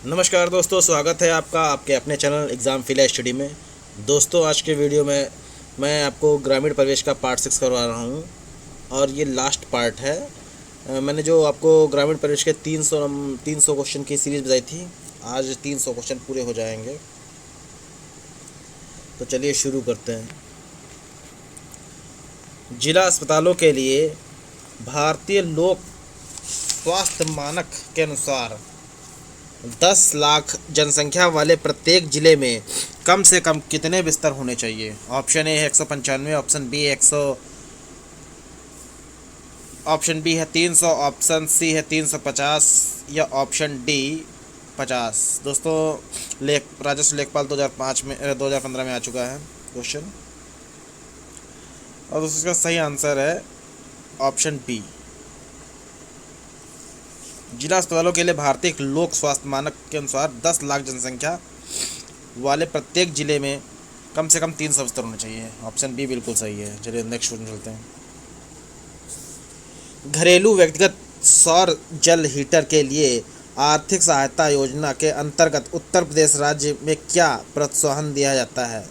नमस्कार दोस्तों, स्वागत है आपका आपके अपने चैनल एग्ज़ाम फिला स्टडी में। दोस्तों, आज के वीडियो में मैं आपको ग्रामीण प्रवेश का पार्ट 6 करवा रहा हूँ और ये लास्ट पार्ट है। मैंने जो आपको ग्रामीण प्रवेश के 300 क्वेश्चन की सीरीज़ बताई थी, आज 300 क्वेश्चन पूरे हो जाएंगे। तो चलिए शुरू करते हैं। जिला अस्पतालों के लिए भारतीय लोक स्वास्थ्य मानक के अनुसार 10 लाख जनसंख्या वाले प्रत्येक जिले में कम से कम कितने बिस्तर होने चाहिए? ऑप्शन ए है 195, ऑप्शन बी है 300, ऑप्शन सी है 350 या ऑप्शन डी 50। दोस्तों, राजस्व लेखपाल 2015 में आ चुका है क्वेश्चन, और दोस्तों इसका सही आंसर है ऑप्शन बी। जिला अस्पतालों के लिए भारतीय लोक स्वास्थ्य मानक के अनुसार 10 लाख जनसंख्या वाले प्रत्येक जिले में कम से कम 300 बिस्तर होने चाहिए। ऑप्शन बी बिल्कुल सही है। चलिए नेक्स्ट क्वेश्चन चलते हैं। घरेलू व्यक्तिगत सौर जल हीटर के लिए आर्थिक सहायता योजना के अंतर्गत उत्तर प्रदेश राज्य में क्या प्रोत्साहन दिया जाता है?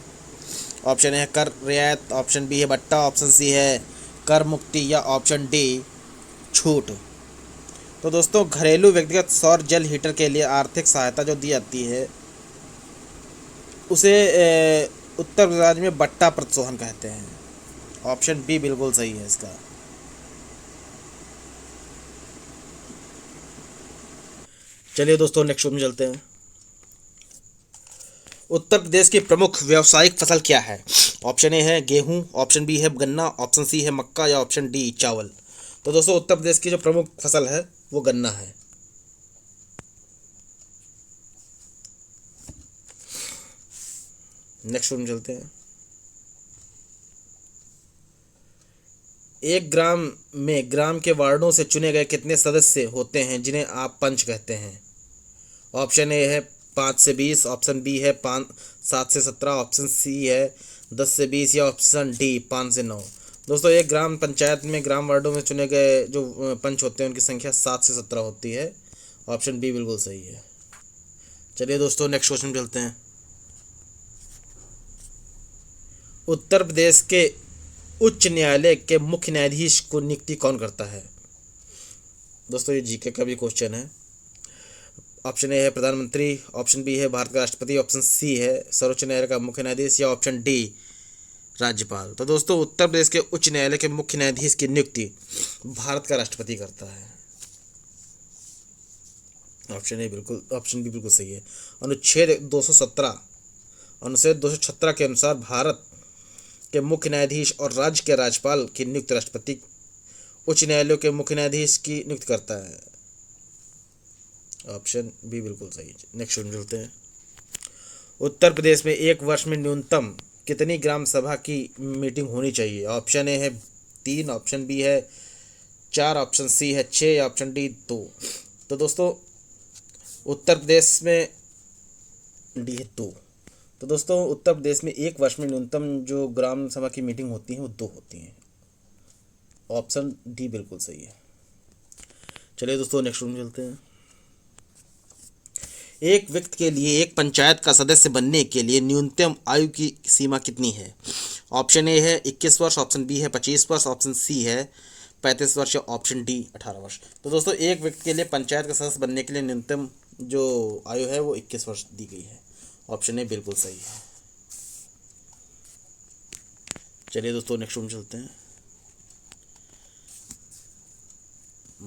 ऑप्शन ए है कर रियायत, ऑप्शन बी है बट्टा, ऑप्शन सी है कर मुक्ति या ऑप्शन डी छूट। तो दोस्तों, घरेलू व्यक्तिगत सौर जल हीटर के लिए आर्थिक सहायता जो दी जाती है उसे उत्तर प्रदेश राज्य में बट्टा प्रोत्साहन कहते हैं। ऑप्शन बी बिल्कुल सही है इसका। चलिए दोस्तों नेक्स्ट में चलते हैं। उत्तर प्रदेश की प्रमुख व्यावसायिक फसल क्या है? ऑप्शन ए है गेहूं, ऑप्शन बी है गन्ना, ऑप्शन सी है मक्का या ऑप्शन डी चावल। तो दोस्तों, उत्तर प्रदेश की जो प्रमुख फसल है वो गन्ना है। नेक्स्ट में चलते हैं। एक ग्राम में ग्राम के वार्डों से चुने गए कितने सदस्य होते हैं जिन्हें आप पंच कहते हैं? ऑप्शन ए है 5 से 20, ऑप्शन बी है 7 से 17, ऑप्शन सी है 10 से 20 या ऑप्शन डी 5 से 9। दोस्तों, एक ग्राम पंचायत में ग्राम वार्डों में चुने गए जो पंच होते हैं उनकी संख्या 7 से 17 होती है। ऑप्शन बी बिल्कुल सही है। चलिए दोस्तों नेक्स्ट क्वेश्चन चलते हैं। उत्तर प्रदेश के उच्च न्यायालय के मुख्य न्यायाधीश को नियुक्ति कौन करता है? दोस्तों, ये जीके का भी क्वेश्चन है। ऑप्शन ए है प्रधानमंत्री, ऑप्शन बी है भारत का राष्ट्रपति, ऑप्शन सी है सर्वोच्च न्यायालय का मुख्य न्यायाधीश या ऑप्शन डी राज्यपाल। तो दोस्तों, उत्तर प्रदेश के उच्च न्यायालय के मुख्य न्यायाधीश की नियुक्ति भारत का राष्ट्रपति करता है। ऑप्शन बी बिल्कुल सही है। अनुच्छेद 217 के अनुसार भारत के मुख्य न्यायाधीश और राज्य के राज्यपाल की नियुक्ति राष्ट्रपति उच्च न्यायालयों के मुख्य न्यायाधीश की नियुक्ति करता है। ऑप्शन बी बिल्कुल सही है। नेक्स्ट चलते हैं। उत्तर प्रदेश में एक वर्ष में न्यूनतम कितनी ग्राम सभा की मीटिंग होनी चाहिए? ऑप्शन ए है 3, ऑप्शन बी है 4, ऑप्शन सी है 6 या ऑप्शन डी 2। तो दोस्तों, उत्तर प्रदेश में डी है 2। तो दोस्तों, उत्तर प्रदेश में एक वर्ष में न्यूनतम जो ग्राम सभा की मीटिंग होती है वो 2 होती हैं। ऑप्शन डी बिल्कुल सही है। चलिए दोस्तों नेक्स्ट रूम चलते हैं। एक व्यक्ति के लिए एक पंचायत का सदस्य बनने के लिए न्यूनतम आयु की सीमा कितनी है? ऑप्शन ए है 21 वर्ष, ऑप्शन बी है 25 वर्ष, ऑप्शन सी है 35 वर्ष या ऑप्शन डी 18 वर्ष। तो दोस्तों, एक व्यक्ति के लिए पंचायत का सदस्य बनने के लिए न्यूनतम जो आयु है वो 21 वर्ष दी गई है। ऑप्शन ए बिल्कुल सही है। चलिए दोस्तों नेक्स्ट रूम चलते हैं।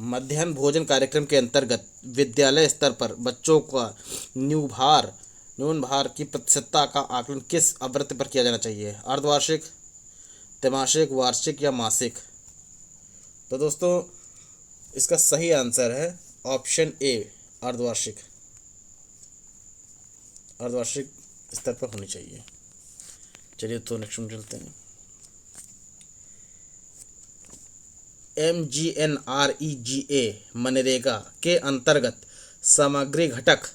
मध्याह्न भोजन कार्यक्रम के अंतर्गत विद्यालय स्तर पर बच्चों का न्यून भार की प्रतिशतता का आकलन किस आवृत्ति पर किया जाना चाहिए? अर्धवार्षिक, त्रैमासिक, वार्षिक या मासिक? तो दोस्तों, इसका सही आंसर है ऑप्शन ए अर्धवार्षिक स्तर पर होनी चाहिए। चलिए तो नेक्स्ट में चलते हैं। MGNREGA मनरेगा के अंतर्गत सामग्री घटक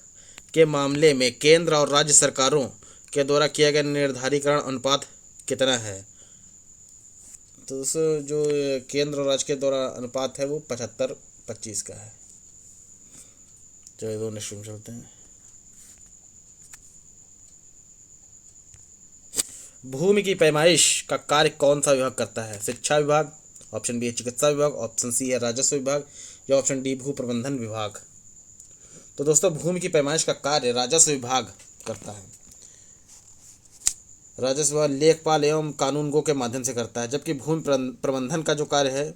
के मामले में केंद्र और राज्य सरकारों के द्वारा किया गया निर्धारीकरण अनुपात कितना है? तो दोस्तों, जो केंद्र और राज्य के द्वारा अनुपात है वो 75-25 का है। चलिए दो नेक्स्ट में चलते हैं। भूमि की पैमाइश का कार्य कौन सा विभाग करता है? शिक्षा विभाग, ऑप्शन बी है चिकित्सा विभाग, ऑप्शन सी है राजस्व विभाग, या ऑप्शन डी भू प्रबंधन विभाग। तो दोस्तों भूमि की पैमाइश का कार्य राजस्व विभाग करता है। राजस्व विभाग लेखपाल एवं कानूनगो के माध्यम से करता है, जबकि भूमि प्रबंधन का जो कार्य है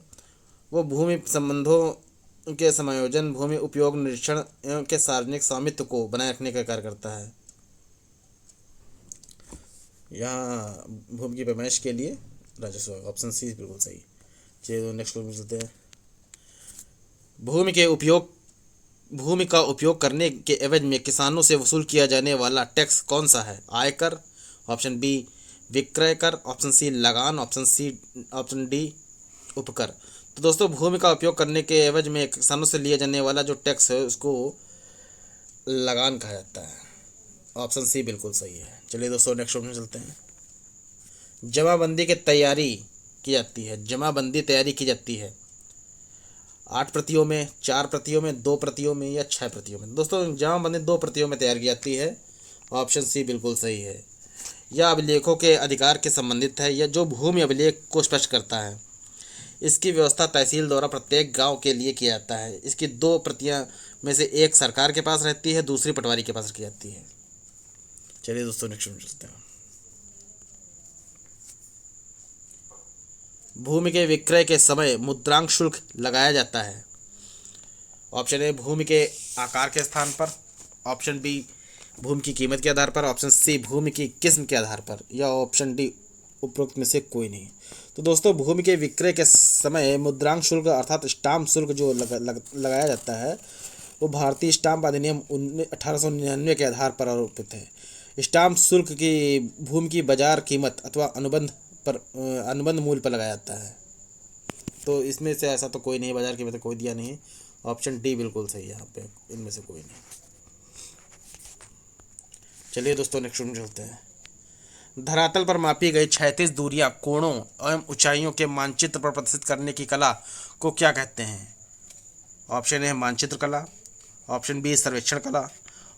वो भूमि संबंधों के समायोजन, भूमि उपयोग निरीक्षण एवं के सार्वजनिक स्वामित्व को बनाए रखने का कार्य करता है। यहाँ भूमि की पैमाइश के लिए राजस्व विभाग, ऑप्शन सी बिल्कुल सही। चलिए नेक्स्ट क्वेश्चन चलते हैं। भूमि का उपयोग करने के एवज में किसानों से वसूल किया जाने वाला टैक्स कौन सा है? आयकर, ऑप्शन बी विक्रय कर, ऑप्शन सी लगान, ऑप्शन डी उपकर। तो दोस्तों भूमि का उपयोग करने के एवज में किसानों से लिया जाने वाला जो टैक्स है उसको लगान कहा जाता है। ऑप्शन सी बिल्कुल सही है। चलिए दोस्तों नेक्स्ट क्वेश्चन चलते हैं। जमाबंदी की तैयारी की जाती है, जमाबंदी तैयारी की जाती है 8 प्रतियों में, 4 प्रतियों में, 2 प्रतियों में, या 6 प्रतियों में? दोस्तों जमाबंदी 2 प्रतियों में तैयार की जाती है। ऑप्शन सी बिल्कुल सही है। यह अभिलेखों के अधिकार के संबंधित है, या जो भूमि अभिलेख को स्पष्ट करता है। इसकी व्यवस्था तहसील द्वारा प्रत्येक गांव के लिए किया जाता है। इसकी 2 प्रतियां में से एक सरकार के पास रहती है, दूसरी पटवारी के पास रखी जाती है। चलिए दोस्तों नेक्स्ट में चलते हैं। भूमि के विक्रय के समय मुद्रांक शुल्क लगाया जाता है। ऑप्शन ए भूमि के आकार के स्थान पर, ऑप्शन बी भूमि की कीमत के आधार पर, ऑप्शन सी भूमि की किस्म के आधार पर, या ऑप्शन डी उपरोक्त में से कोई नहीं। तो दोस्तों भूमि के विक्रय के समय मुद्रांक शुल्क अर्थात स्टाम्प शुल्क जो लगाया जाता है वो भारतीय स्टाम्प अधिनियम 1899 के आधार पर आरोपित है। स्टाम्प शुल्क की भूमि की बाजार कीमत अथवा अनुबंध मूल्य पर लगाया जाता है। तो इसमें से ऐसा तो कोई नहीं, बाजार कीमत कोई दिया नहीं। ऑप्शन डी बिल्कुल सही है यहाँ पे, इनमें से कोई नहीं। चलिए दोस्तों नेक्स्ट में चलते हैं। धरातल पर मापी गई 36 दूरियां, कोणों एवं ऊंचाइयों के मानचित्र पर प्रदर्शित करने की कला को क्या कहते हैं? ऑप्शन ए है मानचित्र कला, ऑप्शन बी सर्वेक्षण कला,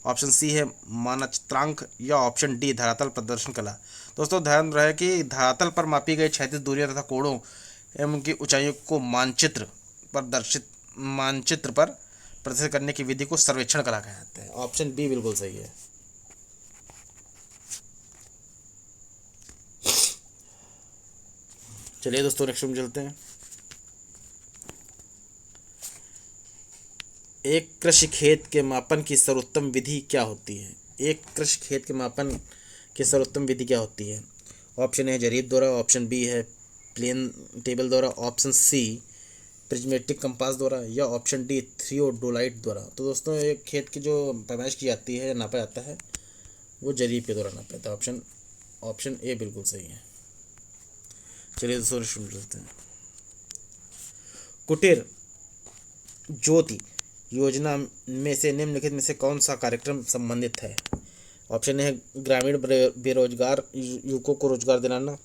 ऑप्शन सी है मानचित्रांक, या ऑप्शन डी धरातल प्रदर्शन कला। दोस्तों ध्यान रहे कि धरातल पर मापी गई 36 दूरियां तथा कोणों एवं उनकी ऊंचाइयों को मानचित्र पर प्रदर्शित करने की विधि को सर्वेक्षण कला कहते हैं। ऑप्शन बी बिल्कुल सही है। चलिए दोस्तों नेक्स्ट में चलते हैं। एक कृषि खेत के मापन की सर्वोत्तम विधि क्या होती है? एक कृषि खेत के मापन की सर्वोत्तम विधि क्या होती है? ऑप्शन ए जरीब द्वारा, ऑप्शन बी है प्लेन टेबल द्वारा, ऑप्शन सी प्रिज्मेटिक कंपास द्वारा, या ऑप्शन डी थियोडोलाइट द्वारा। तो दोस्तों एक खेत की जो पैमाइश की जाती है, नापा जाता है, वो जरीब के द्वारा नापा जाता है। ऑप्शन ए बिल्कुल सही है। चलिए दोस्तों शुरू करते हैं। कुटीर ज्योति योजना में से निम्नलिखित में से कौन सा कार्यक्रम संबंधित है? ऑप्शन ए है ग्रामीण बेरोजगार युवकों को रोजगार दिलाना,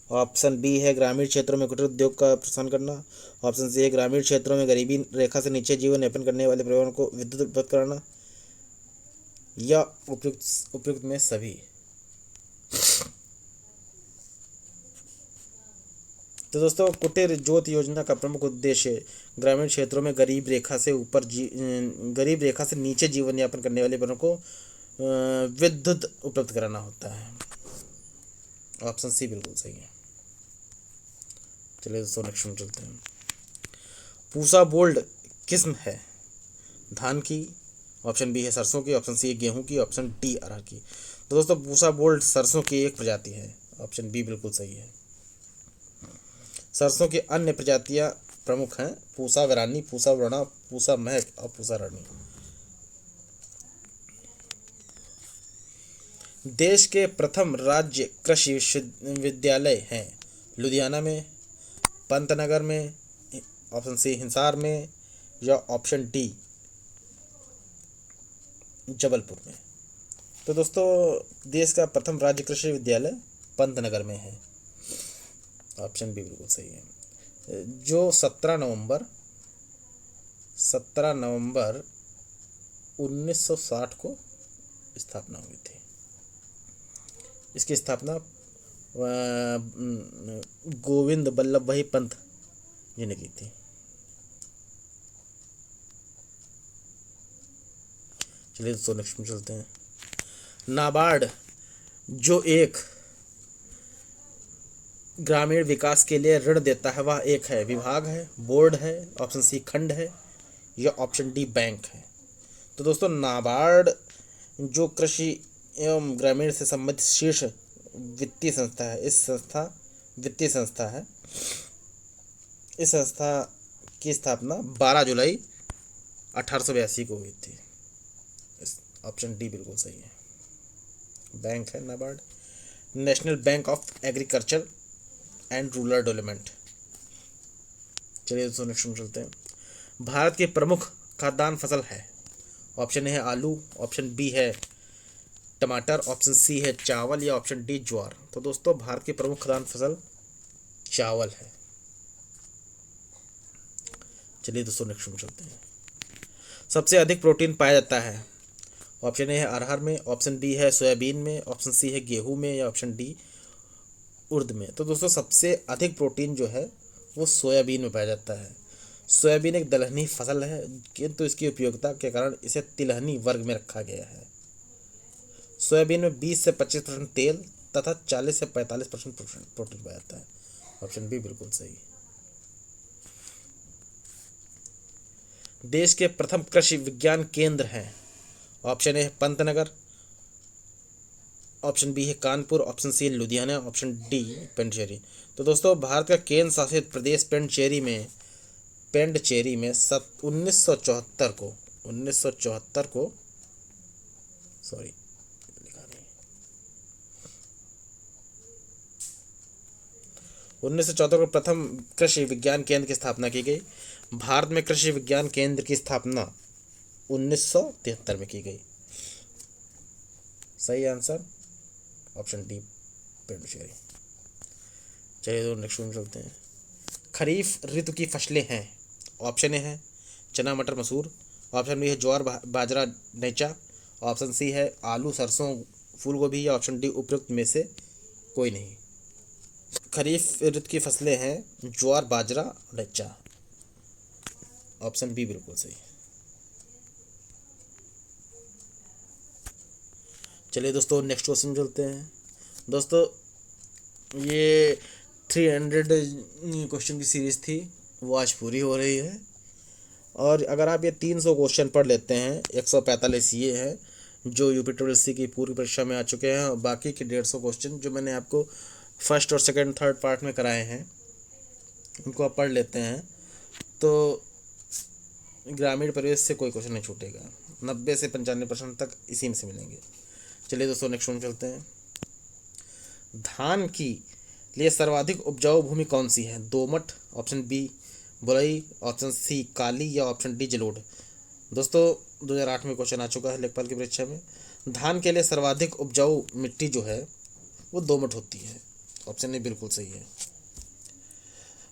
ऑप्शन बी है ग्रामीण क्षेत्रों में कुटीर उद्योग का प्रोत्साहन करना, ऑप्शन सी है ग्रामीण क्षेत्रों में गरीबी रेखा से नीचे जीवन यापन करने वाले परिवारों को विद्युत उपलब्ध कराना, या उपयुक्त में सभी। तो दोस्तों कुटीर ज्योति योजना का प्रमुख उद्देश्य ग्रामीण क्षेत्रों में गरीब रेखा से नीचे जीवन यापन करने वाले लोगों को विद्युत उपलब्ध कराना होता है। ऑप्शन सी बिल्कुल सही है। चलिए दोस्तों नेक्स्ट में चलते हैं। पूसा बोल्ड किस्म है धान की, ऑप्शन बी है सरसों की, ऑप्शन सी है गेहूं की, ऑप्शन डी अरहर की। तो दोस्तों पूसा बोल्ड सरसों की एक प्रजाति है। ऑप्शन बी बिल्कुल सही है। सरसों की अन्य प्रजातियां प्रमुख हैं पूसा वरानी, पूसा व्रणा, पूसा महक और पूसा रानी। देश के प्रथम राज्य कृषि विश्वविद्यालय हैं लुधियाना में, पंतनगर में, ऑप्शन सी हिसार में, या ऑप्शन डी जबलपुर में। तो दोस्तों देश का प्रथम राज्य कृषि विद्यालय पंतनगर में है। ऑप्शन बी बिल्कुल सही है। जो 17 नवंबर 1960 को स्थापना हुई थी। इसकी स्थापना गोविंद बल्लभ भाई पंत जी ने की थी। चलिए दोस्तों नेक्स्ट में चलते हैं। नाबार्ड जो एक ग्रामीण विकास के लिए ऋण देता है वह एक है विभाग है, बोर्ड है, ऑप्शन सी खंड है, या ऑप्शन डी बैंक है। तो दोस्तों नाबार्ड जो कृषि एवं ग्रामीण से संबंधित शीर्ष वित्तीय संस्था है, वित्तीय संस्था है। इस संस्था की स्थापना 12 जुलाई 1882 को हुई थी। ऑप्शन डी बिल्कुल सही है, बैंक है NABARD. National bank of agriculture and rural development. चलिए दोस्तों नेक्स्ट में चलते हैं। भारत की प्रमुख खाद्यान्न फसल है। ऑप्शन ए है आलू, ऑप्शन बी है टमाटर, ऑप्शन सी है चावल, या ऑप्शन डी ज्वार। तो दोस्तों भारत की प्रमुख खाद्यान्न फसल चावल है। चलिए दोस्तों नेक्स्ट में चलते हैं। सबसे अधिक प्रोटीन पाया जाता है। ऑप्शन ए है अरहर में, ऑप्शन बी है सोयाबीन में, ऑप्शन सी है गेहूं में, या ऑप्शन डी उर्द में। तो दोस्तों सबसे अधिक प्रोटीन जो है वो सोयाबीन में पाया जाता है। सोयाबीन एक दलहनी फसल है, किंतु इसकी उपयोगिता के कारण इसे तिलहनी वर्ग में रखा गया है। सोयाबीन में 20 से 25% तेल तथा 40 से 45% प्रोटीन पाया जाता है। ऑप्शन बी बिल्कुल सही। देश के प्रथम कृषि विज्ञान केंद्र हैं। ऑप्शन ए है पंतनगर, ऑप्शन बी है कानपुर, ऑप्शन सी है लुधियाना, ऑप्शन डी पेंडचेरी। तो दोस्तों भारत का केंद्र शासित प्रदेश पेंडचेरी में 1974 को सॉरी लिखा नहीं 1974 को प्रथम कृषि विज्ञान केंद्र की स्थापना की गई। भारत में कृषि विज्ञान केंद्र की स्थापना 1973 में की गई। सही आंसर ऑप्शन डी पेंडुचेरी। चलिए तो नेक्स्ट में चलते हैं। खरीफ ऋतु की फसलें हैं। ऑप्शन ए है चना मटर मसूर, ऑप्शन बी है ज्वार बाजरा नैचा, ऑप्शन सी है आलू सरसों फूल गोभी, या ऑप्शन डी उपयुक्त में से कोई नहीं। खरीफ ऋतु की फसलें हैं ज्वार बाजरा नैचा। ऑप्शन बी बिल्कुल सही। चलिए दोस्तों नेक्स्ट क्वेश्चन चलते हैं। दोस्तों ये 300 क्वेश्चन की सीरीज़ थी, वो आज पूरी हो रही है। और अगर आप ये 300 क्वेश्चन पढ़ लेते हैं, 145 ये हैं जो यूपी की पूरी परीक्षा में आ चुके हैं, और बाकी के 150 क्वेश्चन जो मैंने आपको फर्स्ट और सेकंड थर्ड पार्ट में कराए हैं उनको आप पढ़ लेते हैं तो ग्रामीण परिवेश से कोई क्वेश्चन नहीं छूटेगा। 90 से 95% तक इसी में से मिलेंगे। चलिए दोस्तों नेक्स्ट वन चलते हैं। धान की लिए सर्वाधिक उपजाऊ भूमि कौन सी है? दोमट, ऑप्शन बी बुरई, ऑप्शन सी काली, या ऑप्शन डी जलोढ़। दोस्तों 2008 में क्वेश्चन आ चुका है लेखपाल की परीक्षा में। धान के लिए सर्वाधिक उपजाऊ मिट्टी जो है वो दोमट होती है। ऑप्शन ए बिल्कुल सही है।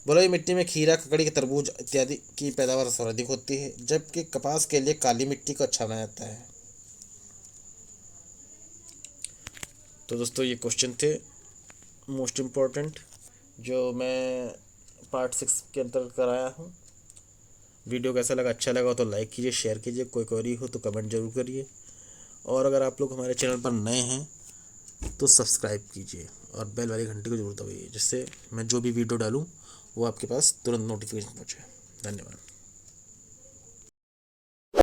बलुई मिट्टी में खीरा, ककड़ी, तरबूज इत्यादि की पैदावार सर्वाधिक होती है, जबकि कपास के लिए काली मिट्टी को अच्छा माना जाता है। तो दोस्तों ये क्वेश्चन थे मोस्ट इम्पोर्टेंट जो मैं पार्ट 6 के अंतर्गत कराया हूँ। वीडियो कैसा लगा? अच्छा लगा तो लाइक कीजिए, शेयर कीजिए, कोई क्वेरी हो तो कमेंट जरूर करिए, और अगर आप लोग हमारे चैनल पर नए हैं तो सब्सक्राइब कीजिए और बेल वाली घंटी को जरूर दबाइए, जिससे मैं जो भी वीडियो डालूँ वो आपके पास तुरंत नोटिफिकेशन पहुँचे। धन्यवाद।